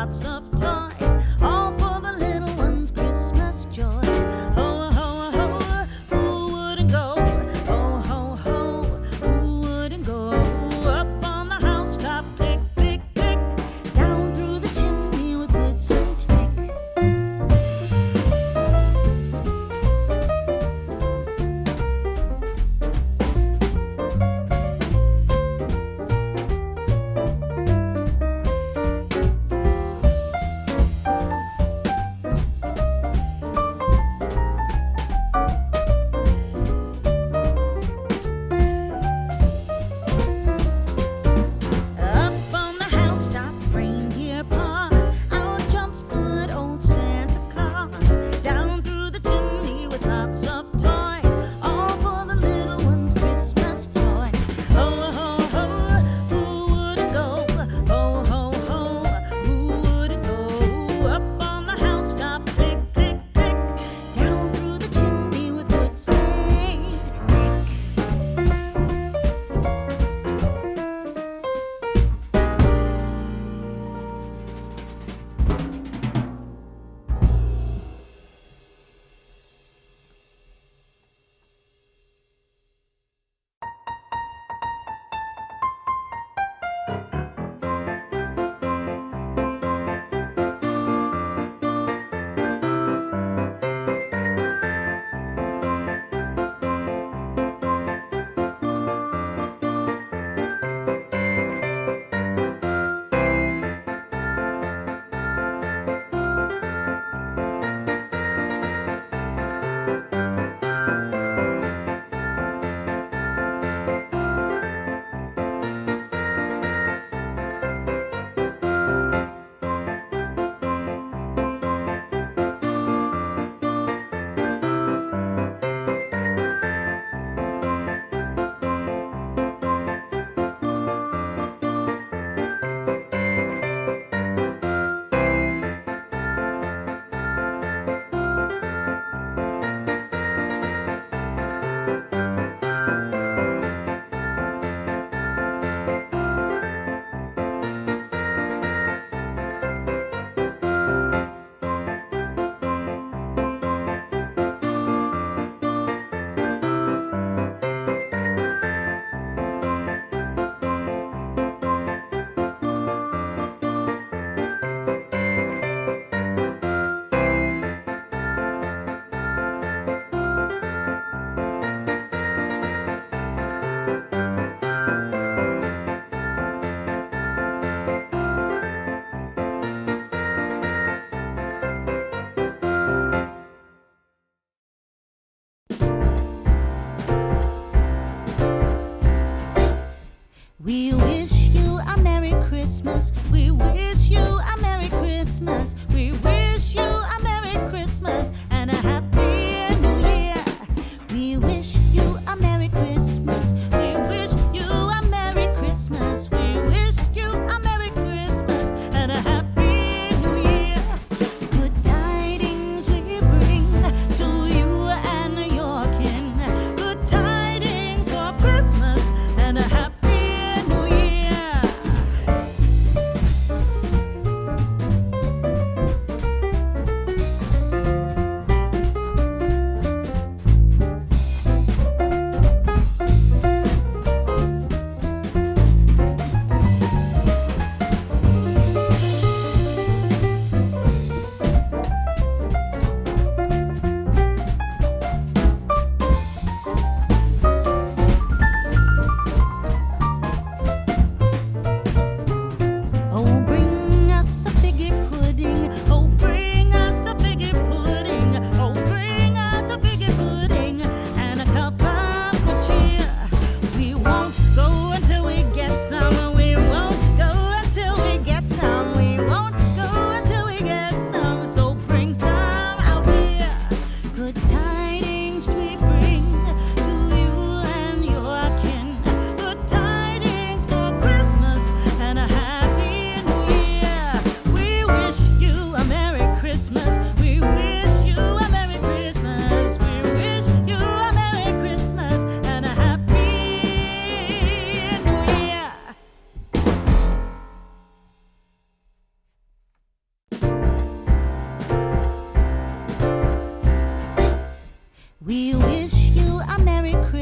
lots of toys, all for the little ones' Christmas joys. Ho, ho, ho, who wouldn't go? Ho, ho, ho, who wouldn't go? Up on the housetop, click, click, click, down through the chimney with boots and tick.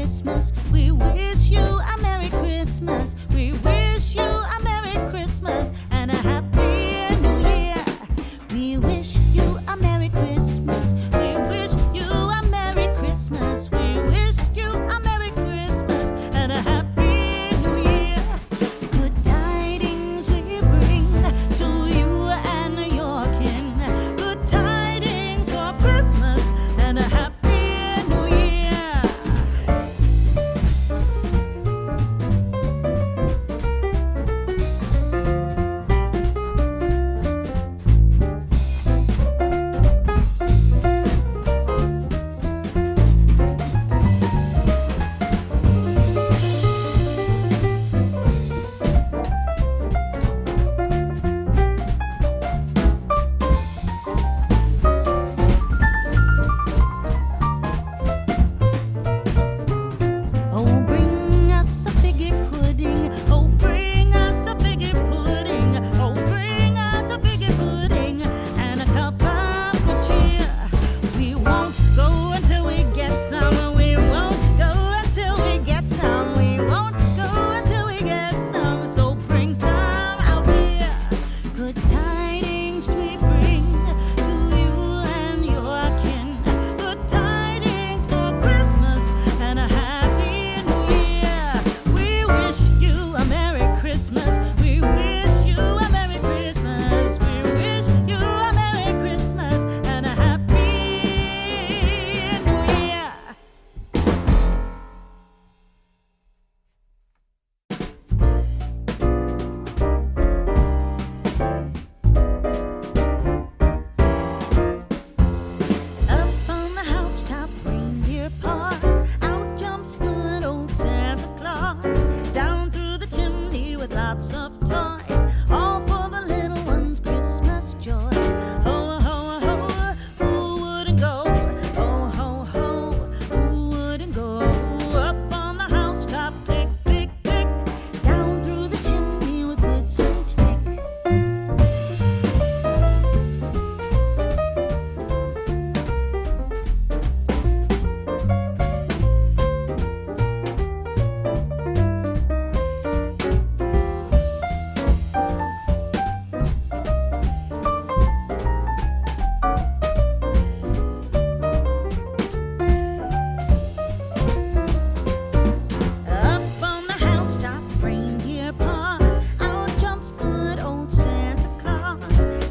Christmas. We wish you a Merry Christmas. We wish you a Merry Christmas and a Happy New Year. We wish you a Merry Christmas. We wish you a Merry Christmas. We wish you a Merry Christmas and a Happy New Year. Good tidings we bring to you and your kin. Good tidings for Christmas and a Happy New Year. Oh, bring us a figgy pudding. Oh, bring us a figgy pudding. Oh, bring us a figgy pudding and a cup of good cheer. We won't go until we get some. We won't go until we get some. We won't go until we get some. So bring some out here. Good tidings we bring to you and your kin. Good tidings for Christmas and a Happy New Year. We wish you a Merry Christmas. We wish you a Merry Christmas. We wish you a Merry Christmas and a Happy New Year. Up on the housetop, reindeer paws. Out jumps good old Santa Claus. Down through the chimney with lots of toys. All for the little ones' Christmas joys. Ho, ho, ho, who wouldn't go? Ho, ho, ho, who wouldn't go? Up on the housetop, click, click, click. Down through the chimney with good Saint Nick. Up on the housetop, reindeer paws. Out jumps good old Santa Claus.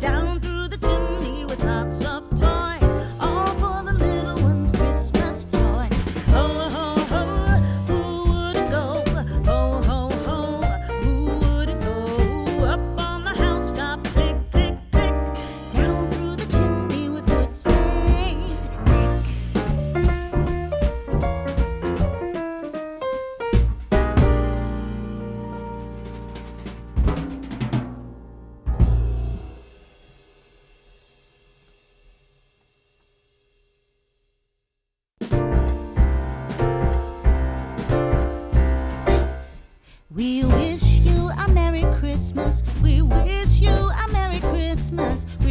Down through the chimney with lots of toys. All for the little ones' Christmas joys. Ho, ho, ho, who wouldn't go? Ho, ho, ho, who wouldn't go? Up on the housetop, click, click, click. Down through the chimney with good Saint Nick. We wish you a Merry Christmas. We wish you a Merry Christmas. We